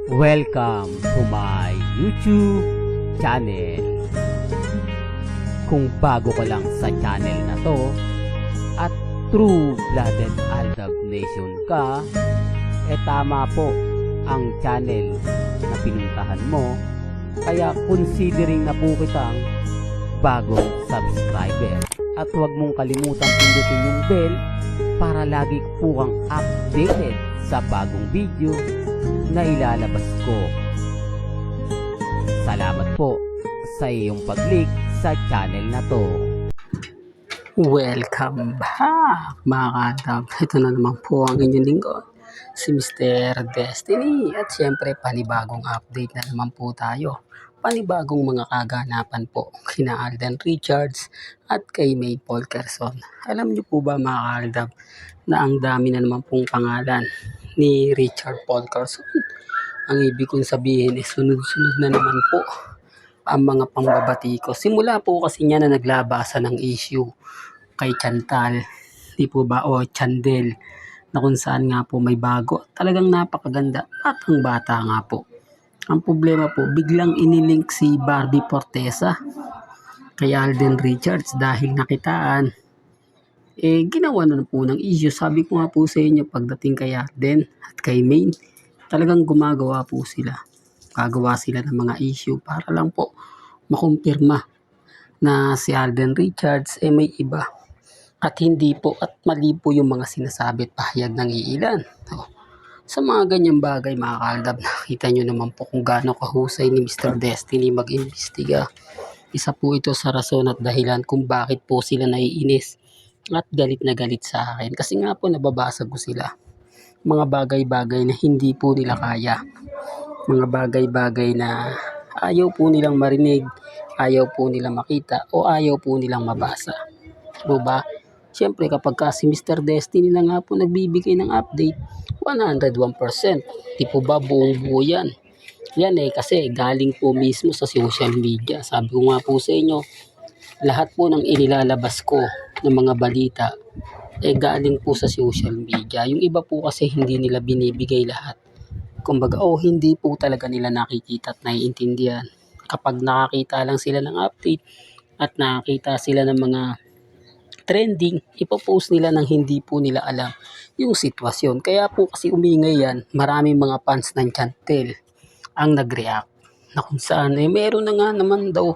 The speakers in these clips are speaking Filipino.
Welcome to my YouTube channel. Kung bago ka lang sa channel na to at true-blooded Aldab Nation ka, tama po ang channel na pinuntahan mo. Kaya considering na po kitang bagong subscriber. At huwag mong kalimutan pindutin yung bell para lagi po kang updated sa bagong video na ilalabas ko. Salamat po sa iyong pag-click sa channel na to. Welcome back mga kaadab. Ito na naman po ang inyong lingkod, si Mr. Destiny. At syempre panibagong update na naman po tayo. Panibagong mga kaganapan po kina Alden Richards at kay May Polkerson. Alam niyo po ba mga kaadab na ang dami na naman pong pangalan ni Richard Polkerson? Ang ibig kong sabihin sunod-sunod na naman po ang mga pambabati ko. Simula po kasi niya na naglabasan ng issue kay Chantal, di po ba, o Chandel, na kung saan nga po may bago. Talagang napakaganda, batang bata nga po. Ang problema po, biglang inilink si Barbie Fortesa kay Alden Richards dahil nakitaan. Ginawa na po ng issue. Sabi ko nga po sa inyo, pagdating kay Alden at kay Maine, talagang gumagawa po sila. Gagawa sila ng mga issue para lang po makumpirma na si Alden Richards may iba. At hindi po at mali po yung mga sinasabi at pahayag ng iilan. Sa mga ganyang bagay mga kaaldab, nakita nyo naman po kung gaano kahusay ni Mr. Destiny mag-imbestiga. Isa po ito sa rason at dahilan kung bakit po sila naiinis at galit na galit sa akin. Kasi nga po nababasa ko sila. Mga bagay-bagay na hindi po nila kaya. Mga bagay-bagay na ayaw po nilang marinig, ayaw po nilang makita, o ayaw po nilang mabasa. Diba? Siyempre kapag si Mr. Destiny na nga po nagbibigay ng update, 101%. Di po ba buong buo yan? Yan kasi galing po mismo sa social media. Sabi ko nga po sa inyo, lahat po ng inilalabas ko ng mga balita galing po sa social media. Yung iba po kasi hindi nila binibigay lahat. Kumbaga, hindi po talaga nila nakikita at naiintindihan. Kapag nakakita lang sila ng update at nakakita sila ng mga trending, ipopost nila ng hindi po nila alam yung sitwasyon. Kaya po kasi umingay yan, maraming mga fans ng Chantel ang nag-react na kung saan meron na nga naman daw,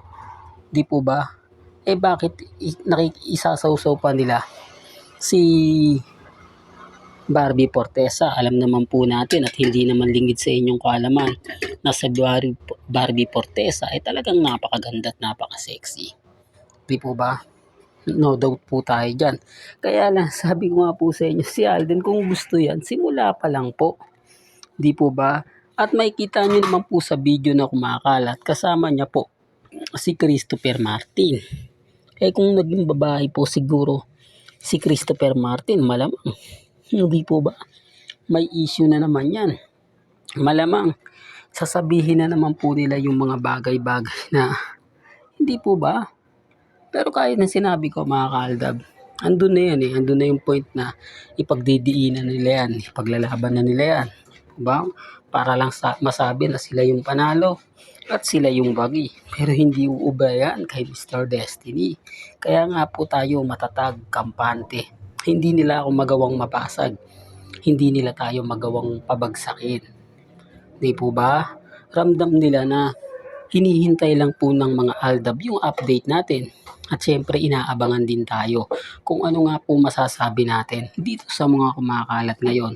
di po ba? Bakit isasaw-saw pa nila si Barbie Fortesa? Alam naman po natin at hindi naman lingid sa inyong kaalaman na sa Barbie Fortesa talagang napakaganda at napaka-sexy. Di po ba? No doubt po tayo dyan. Kaya lang, sabi ko nga po sa inyo, si Alden kung gusto yan, simula pa lang po. Di po ba? At makikita nyo naman po sa video na kumakalat, kasama niya po si Christopher Martin. Kung naging babae po siguro si Christopher Martin, malamang. Hindi po ba? May issue na naman yan. Malamang, sasabihin na naman po nila yung mga bagay-bagay na hindi po ba? Pero kahit na sinabi ko mga kaaldab, andun na yan andun na yung point na ipagdidiinan nila yan, ipaglalaban na nila yan. Diba? Para lang masabi na sila yung panalo at sila yung bagi. Pero hindi uuba yan kay Mr. Destiny. Kaya nga po tayo matatag, kampante. Hindi nila ako magawang mapasag. Hindi nila tayo magawang pabagsakin. Di po ba? Ramdam nila na hinihintay lang po ng mga aldab yung update natin. At syempre inaabangan din tayo kung ano nga po masasabi natin dito sa mga kumakalat ngayon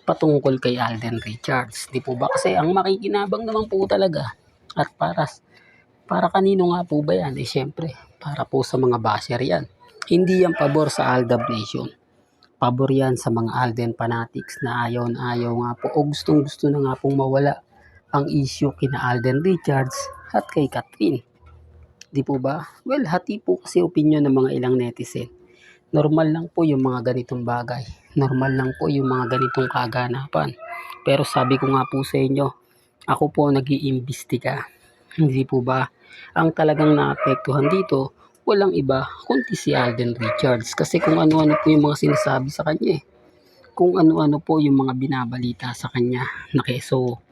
patungkol kay Alden Richards. Di po ba? Kasi ang makikinabang naman po talaga. At para kanino nga po ba yan? Syempre, para po sa mga basher yan. Hindi yan pabor sa Aldab Nation. Pabor yan sa mga Alden fanatics na ayaw na ayaw nga po o gustong gusto na nga pong mawala ang issue kina Alden Richards at kay Catherine. Di po ba? Well, hati po kasi opinion ng mga ilang netizen. Normal lang po yung mga ganitong bagay. Normal lang po yung mga ganitong kaganapan. Pero sabi ko nga po sa inyo, ako po nag-iimbestiga. Hindi po ba? Ang talagang naapektuhan dito, walang iba kundi si Alden Richards. Kasi kung ano-ano po yung mga sinasabi sa kanya. Kung ano-ano po yung mga binabalita sa kanya na keso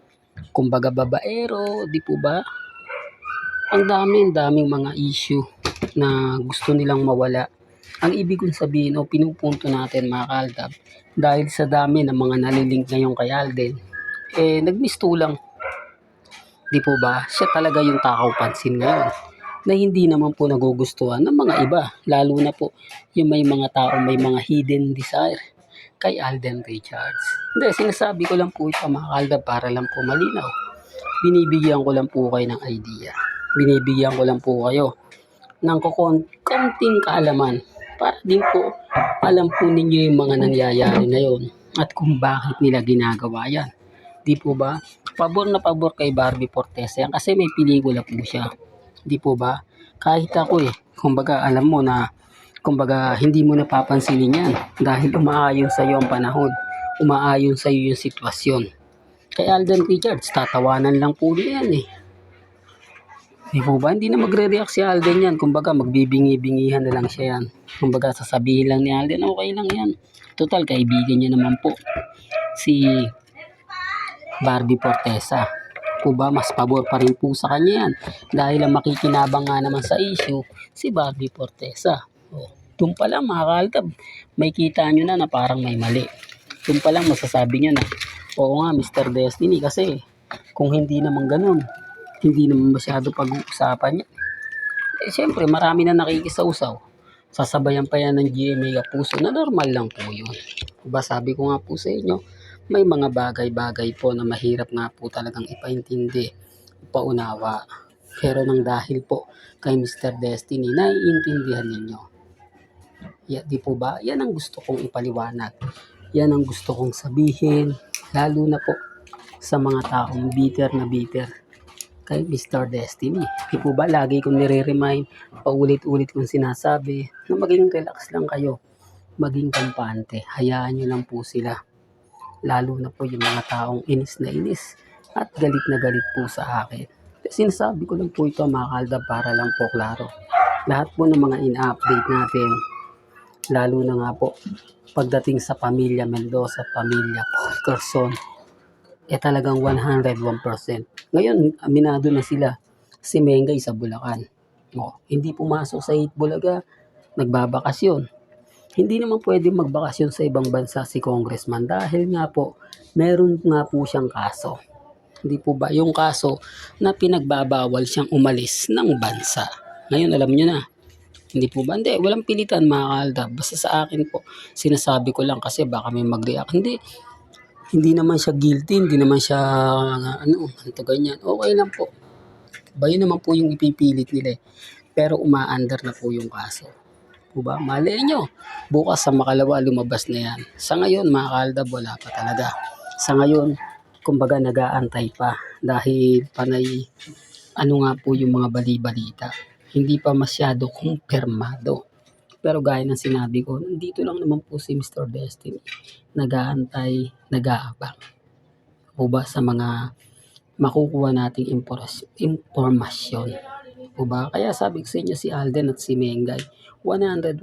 kumbaga babaero, di po ba? Ang daming mga issue na gusto nilang mawala. Ang ibig kong sabihin o pinupunto natin mga kaaldab, dahil sa dami ng mga nalilink ngayon kay Alden, nagmistulang, di po ba? Siya talaga yung takaw pansin ngayon na hindi naman po nagugustuhan ng mga iba, lalo na po yung may mga tao may mga hidden desire kay Alden Richards. Hindi, sinasabi ko lang po ito mga kaaldab para lang po malinaw. Binibigyan ko lang po kayo ng idea. Binibigyan ko lang po kayo ng kaunting kaalaman para din po alam po ninyo yung mga nangyayari ngayon at kung bakit nila ginagawa yan. Di po ba? Pabor na pabor kay Barbie Fortesa yan kasi may pelikula po siya. Di po ba? Kahit ako kumbaga alam mo na, kumbaga hindi mo napapansinin yan dahil umaayon sa iyo ang panahon, umaayon sa iyo yung sitwasyon. Kay Alden Richards, tatawanan lang po yan Di po ba? Hindi na magre-react si Alden yan. Kumbaga, magbibingi-bingihan na lang siya yan. Kumbaga, sasabihin lang ni Alden, okay lang yan. Total, kaibigan niya naman po si Barbie Fortesa. Po ba, mas pabor pa rin po sa kanya yan. Dahil ang makikinabang nga naman sa issue, si Barbie Fortesa. Doon pa lang mga kaaldab, may kita nyo na parang may mali. Doon pa lang masasabi nyo na, oo nga Mr. Destiny kasi kung hindi naman ganun, hindi naman masyado pag-uusapan niya. Siyempre marami na nakikisawsaw. Sasabayan pa yan ng GMA Kapuso na normal lang po yun. Diba sabi ko nga po sa inyo, may mga bagay-bagay po na mahirap nga po talagang ipaintindi, ipaunawa. Pero nang dahil po kay Mr. Destiny, naiintindihan ninyo. Di po ba? Yan ang gusto kong ipaliwanag. Yan ang gusto kong sabihin, lalo na po sa mga taong bitter na bitter kay Mr. Destiny. Di po ba? Lagi kong nire-remind, paulit-ulit kong sinasabi na maging relax lang kayo. Maging kampante. Hayaan nyo lang po sila. Lalo na po yung mga taong inis na inis at galit na galit po sa akin. Sinasabi ko lang po ito mga kaaldab para lang po klaro. Lahat po ng mga in-update natin, lalo na nga po pagdating sa pamilya Mendoza, pamilya Carson, talagang 101%. Ngayon, aminado na sila. Si Mengay sa Bulacan. Hindi pumasok sa 8 Bulaga, nagbabakasyon. Hindi naman pwede magbakasyon sa ibang bansa si Congressman dahil nga po, meron nga po siyang kaso. Hindi po ba? Yung kaso na pinagbabawal siyang umalis ng bansa. Ngayon, alam nyo na. Hindi po ba? Hindi, walang pilitan mga kaaldab. Basta sa akin po, sinasabi ko lang kasi baka may mag-react. Hindi naman siya guilty, hindi naman siya, ganyan. Okay lang po. Yun naman po yung ipipilit nila Pero umaandar na po yung kaso. Diba? Malay nyo, bukas sa Makalawa lumabas na yan. Sa ngayon, mga kaaldab, wala pa talaga. Sa ngayon, kumbaga nag-aantay pa dahil panay, nga po yung mga bali-balita. Hindi pa masyado kumpirmado. Pero gaya ng sinabi ko, nandito lang naman po si Mr. Destiny. Nag-aantay, nag-aabang. Diba? Sa mga makukuha nating impormasyon. Diba? Kaya sabi ko sa inyo si Alden at si Mengay, 101%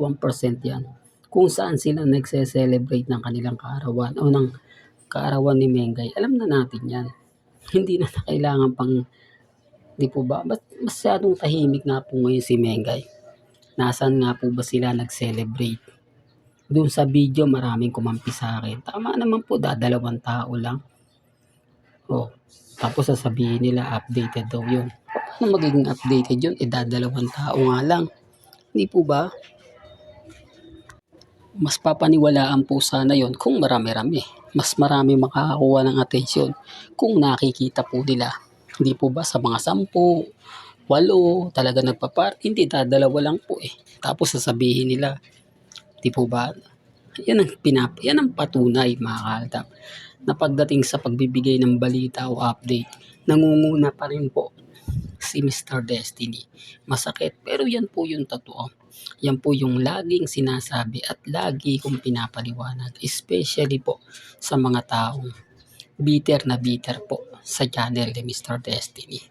yan. Kung saan sila nagse-celebrate ng kanilang kaarawan o ng kaarawan ni Mengay, alam na natin yan. Hindi na kailangan pang, di po ba? Masyadong tahimik nga po ngayon si Mengay. Nasaan nga po ba sila nag-celebrate? Doon sa video maraming kumampi sa akin. Tama naman po, 2 tao lang. Tapos sasabihin nila updated daw yun. Paano magiging updated yun? 2 tao nga lang. Hindi po ba? Mas papaniwalaan po sana yon kung marami-rami. Mas marami makakakuha ng atensyon kung nakikita po nila. Hindi po ba sa mga 10, 8 talaga nagpa-party? Hindi, 2 lang po Tapos sasabihin nila, di po ba? Yan ang patunay mga kaaldab na pagdating sa pagbibigay ng balita o update, nangunguna pa rin po si Mr. Destiny. Masakit, pero yan po yung totoo. Yan po yung laging sinasabi at lagi kong pinapaliwanag, especially po sa mga taong bitter na bitter po sa channel ni Mr. Destiny.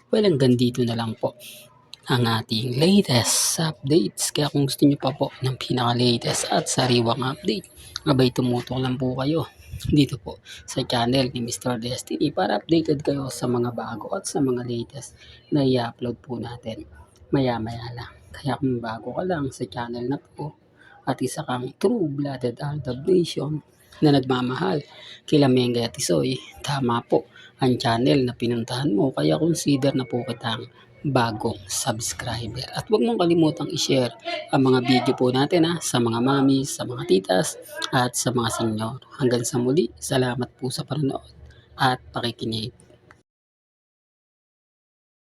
Well, hanggang dito na lang po ang ating latest updates. Kaya kung gusto nyo pa po ng pinaka-latest at sariwang update, abay tumutok lang po kayo dito po sa channel ni Mr. Destiny para updated kayo sa mga bago at sa mga latest na i-upload po natin maya-maya lang. Kaya kung bago ka lang sa channel na to at isa kang true-blooded Aldab Nation na nagmamahal kila Mengay at Isoy, tama po ang channel na pinuntahan mo kaya consider na po kitang bagong subscriber. At huwag mong kalimutang i-share ang mga video po natin sa mga mamis, sa mga titas at sa mga senyor. Hanggang sa muli, salamat po sa panonood at pakikinig.